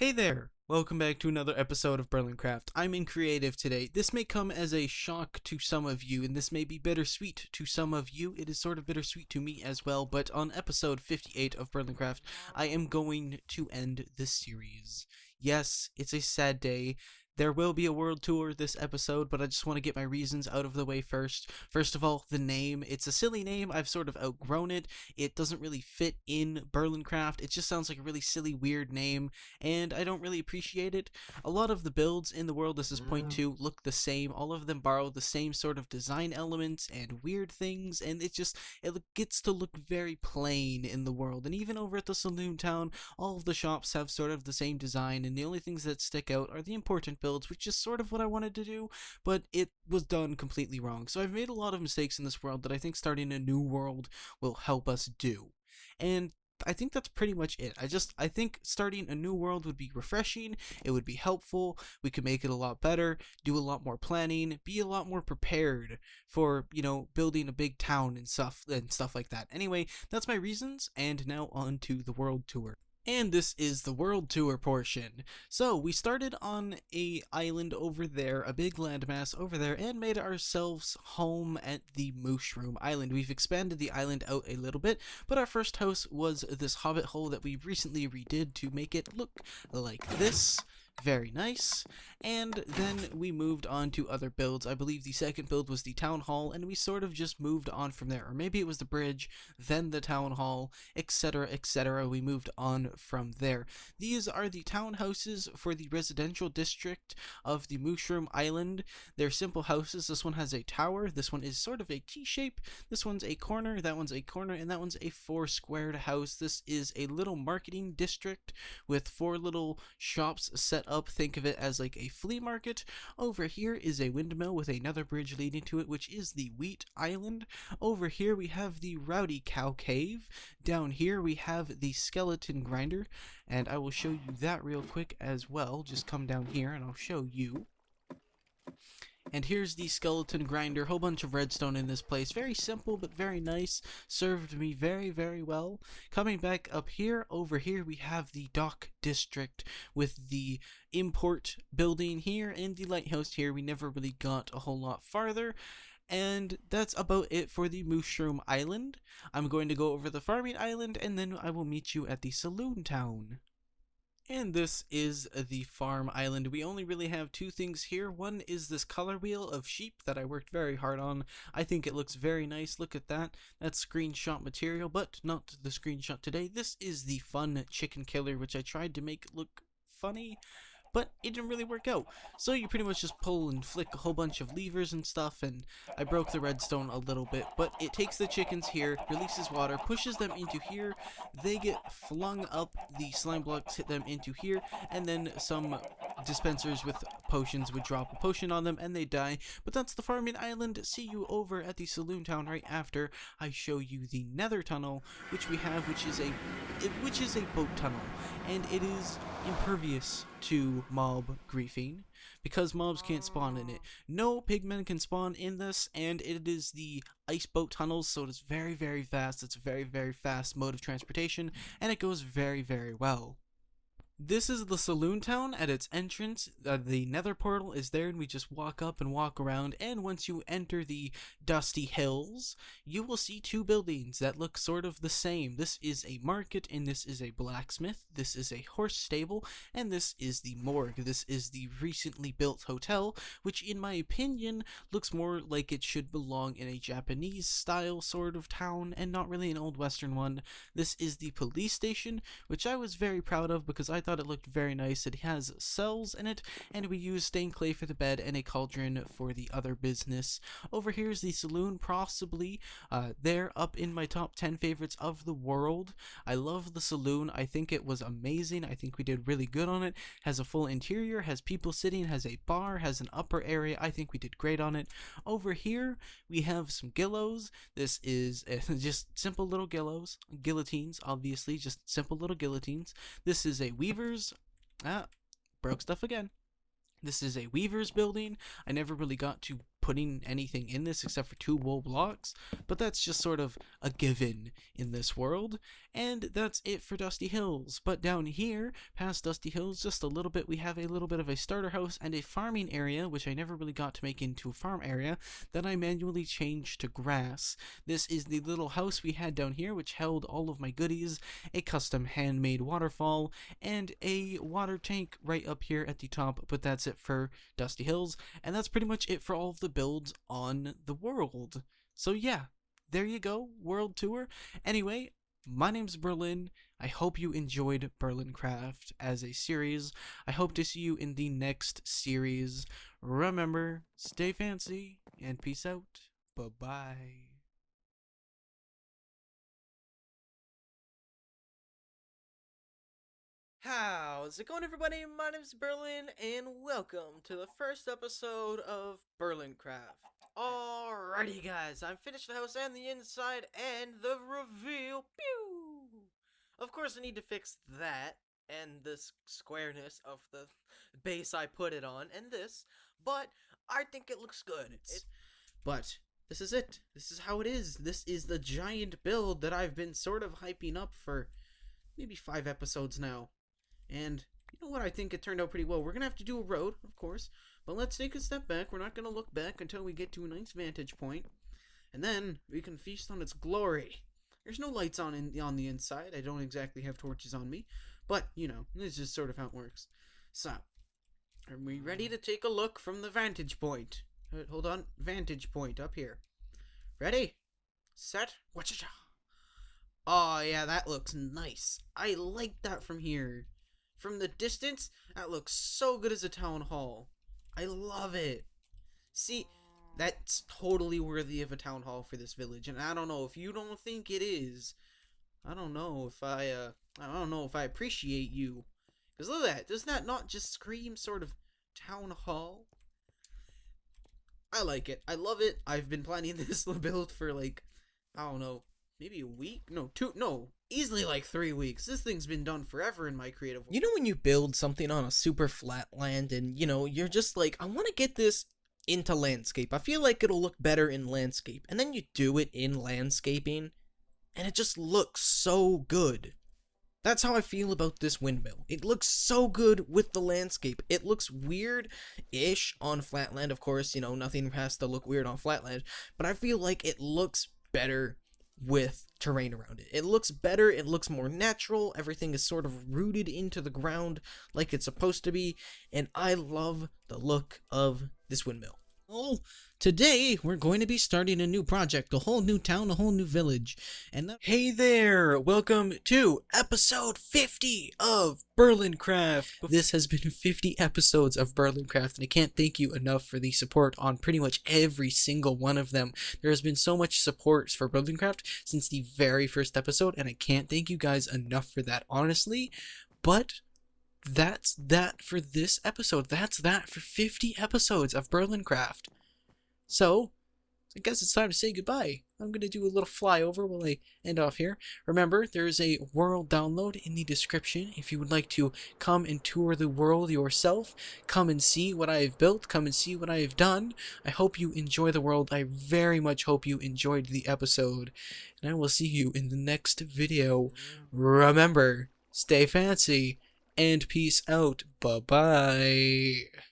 Hey there! Welcome back to another episode of BerlinCraft. I'm in creative today. This may come as a shock to some of you, and this may be bittersweet to some of you. It is sort of bittersweet to me as well, but on episode 58 of BerlinCraft, I am going to end this series. Yes, it's a sad day. There will be a world tour this episode, but I just want to get my reasons out of the way first. First of all, the name. It's a silly name. I've sort of outgrown it. It doesn't really fit in BerlinCraft. It just sounds like a really silly, weird name, and I don't really appreciate it. A lot of the builds in the world this is point to look the same. All of them borrow the same sort of design elements and weird things, and it gets to look very plain in the world. And even over at the Saloon Town, all of the shops have sort of the same design, and the only things that stick out are the important builds, which is sort of what I wanted to do, but it was done completely wrong. So I've made a lot of mistakes in this world that I think starting a new world will help us do. And I think that's pretty much it. I think starting a new world would be refreshing, it would be helpful, we could make it a lot better, do a lot more planning, be a lot more prepared for, building a big town and stuff like that. Anyway, that's my reasons, and now on to the world tour. And this is the world tour portion. So we started on a island over there, a big landmass over there, and made ourselves home at the Mushroom Island. We've expanded the island out a little bit, but our first house was this hobbit hole that we recently redid to make it look like this. Very nice. And then we moved on to other builds. I believe the second build was the town hall, and we sort of just moved on from there. Or maybe it was the bridge, then the town hall, etc., etc. We moved on from there. These are the townhouses for the residential district of the Mushroom Island. They're simple houses. This one has a tower. This one is sort of a T-shape. This one's a corner. That one's a corner. And that one's a 4-squared house. This is a little marketing district with 4 little shops set up. Think of it as like a flea market. Over here is a windmill with another bridge leading to it, which is the Wheat Island. Over here we have the Rowdy Cow Cave. Down here we have the Skeleton Grinder, and I will show you that real quick as well. Just come down here and I'll show you. And here's the Skeleton Grinder, whole bunch of redstone in this place. Very simple, but very nice. Served me very, very well. Coming back up here, over here, we have the Dock District with the import building here and the lighthouse here. We never really got a whole lot farther. And that's about it for the Mushroom Island. I'm going to go over the Farming Island, and then I will meet you at the Saloon Town. And this is the farm island. We only really have 2 things here. One is this color wheel of sheep that I worked very hard on. I think it looks very nice. Look at that. That's screenshot material, but not the screenshot today. This is the fun chicken killer, which I tried to make look funny, but it didn't really work out. So you pretty much just pull and flick a whole bunch of levers and stuff, and I broke the redstone a little bit, but it takes the chickens here, releases water, pushes them into here, they get flung up, the slime blocks hit them into here, and then some dispensers with potions would drop a potion on them and they die. But that's the farming island. See you over at the Saloon Town right after I show you the nether tunnel, which we have, which is a boat tunnel, and it is impervious to mob griefing because mobs can't spawn in it. No pigmen can spawn in this, and it is the ice boat tunnels, so it is very, very fast. It's a very, very fast mode of transportation, and it goes very, very well. This is the Saloon Town at its entrance. The nether portal is there, and we just walk up and walk around, and once you enter the Dusty Hills, you will see 2 buildings that look sort of the same. This is a market, and this is a blacksmith. This is a horse stable, and this is the morgue. This is the recently built hotel, which in my opinion looks more like it should belong in a Japanese style sort of town and not really an old western one. This is the police station, which I was very proud of because I thought it looked very nice. It has cells in it, and we use stained clay for the bed and a cauldron for the other business. Over here is the saloon, possibly there up in my top 10 favorites of the world. I love the saloon. I think it was amazing. I think we did really good on it. Has a full interior, has people sitting, has a bar, has an upper area. I think we did great on it. Over here we have some gillows. This is just simple little guillotines, obviously, just simple little guillotines. This is a weaver's broke stuff again. This is a weaver's building. I never really got to putting anything in this except for 2 wool blocks, but that's just sort of a given in this world. And that's it for Dusty Hills. But down here, past Dusty Hills, just a little bit, we have a little bit of a starter house and a farming area, which I never really got to make into a farm area, that I manually changed to grass. This is the little house we had down here, which held all of my goodies, a custom handmade waterfall, and a water tank right up here at the top. But that's it for Dusty Hills, and that's pretty much it for all of the builds on the world. So yeah, there you go, world tour. Anyway, my name's Berlin. I hope you enjoyed BerlinCraft as a series. I hope to see you in the next series. Remember, stay fancy, and peace out. Bye-bye. How's it going, everybody? My name's Berlin, and welcome to the first episode of BerlinCraft. Alrighty, guys, I've finished the house and the inside, and the reveal. Pew! Of course, I need to fix that, and the squareness of the base I put it on, and this, but I think it looks good. But this is it. This is how it is. This is the giant build that I've been sort of hyping up for maybe 5 episodes now. And you know what, I think it turned out pretty well. We're going to have to do a road, of course, but let's take a step back. We're not going to look back until we get to a nice vantage point, and then we can feast on its glory. There's no lights on the inside. I don't exactly have torches on me, but, you know, this is sort of how it works. So, are we ready to take a look from the vantage point? Hold on, vantage point up here. Ready? Set? Watcha. Oh, yeah, that looks nice. I like that from here. From the distance, that looks so good as a town hall. I love it. See, that's totally worthy of a town hall for this village, and I don't know if you don't think it is. I don't know if I appreciate you. Because look at that. Does that not just scream sort of town hall? I like it. I love it. I've been planning this build for like, I don't know, maybe a week? No, easily like 3 weeks. This thing's been done forever in my creative work. You know when you build something on a super flat land and, you know, you're just like, I want to get this into landscape. I feel like it'll look better in landscape. And then you do it in landscaping, and it just looks so good. That's how I feel about this windmill. It looks so good with the landscape. It looks weird-ish on flatland. Of course, you know, nothing has to look weird on flatland. But I feel like it looks better with terrain around it. It looks better, it looks more natural, everything is sort of rooted into the ground like it's supposed to be, and I love the look of this windmill. Well, today we're going to be starting a new project, a whole new town, a whole new village. And hey there, welcome to episode 50 of BerlinCraft. This has been 50 episodes of BerlinCraft, and I can't thank you enough for the support on pretty much every single one of them. There has been so much support for BerlinCraft since the very first episode, and I can't thank you guys enough for that, honestly. But that's that for this episode. That's that for 50 episodes of BerlinCraft. So, I guess it's time to say goodbye. I'm going to do a little flyover while I end off here. Remember, there is a world download in the description if you would like to come and tour the world yourself. Come and see what I have built. Come and see what I have done. I hope you enjoy the world. I very much hope you enjoyed the episode. And I will see you in the next video. Remember, stay fancy. And peace out. Bye-bye.